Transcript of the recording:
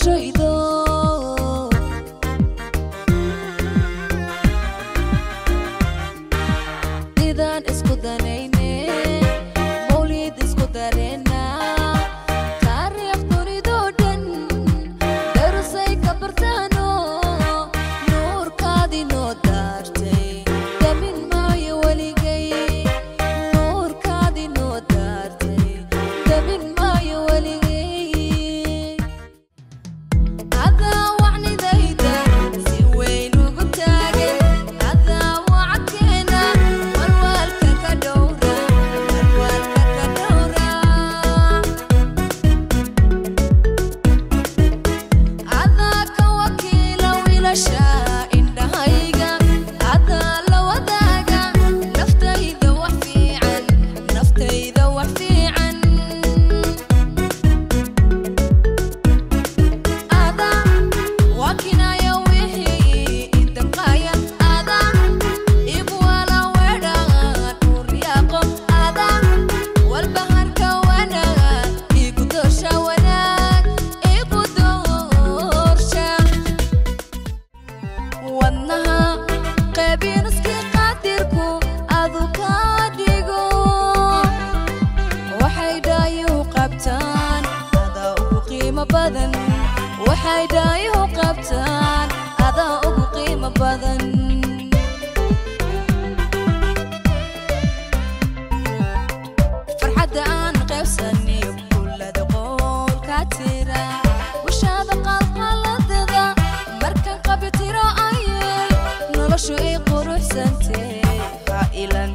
noloshaydo didan isku danayne mawlid isku dareena taariikh dunido dhan darusay ka bartaano nuurkaadi noo daartay damin maayo weligay nuurkaadi noo daartay damin maayo weligay adaa wacnidayda si weyn ugu taagan adaa wacadkeena walwaalka ka dhowra adaa ka wakiila wiilasha indhahayga adaa la wadaaga naftayda wax fiican adaa wakinaya wixii idamqaya adaa igu wala weedhaan uryaaqo adaa walbaharka wanaag igu doorsha wanaag igu doorsha wadnaha qeybinuskii qaadirku adu ka dhigo waxay dhaayuhu qabtaan adaa ugu qiimo badan waxay dhaayuhu qabtaan adaa ugu qiimo badan farxadda aan qaybsaniyo kullada qoolka tira washaada qalqaladada markan qabi tiro ayay noloshu ay quruxsantee ha ilan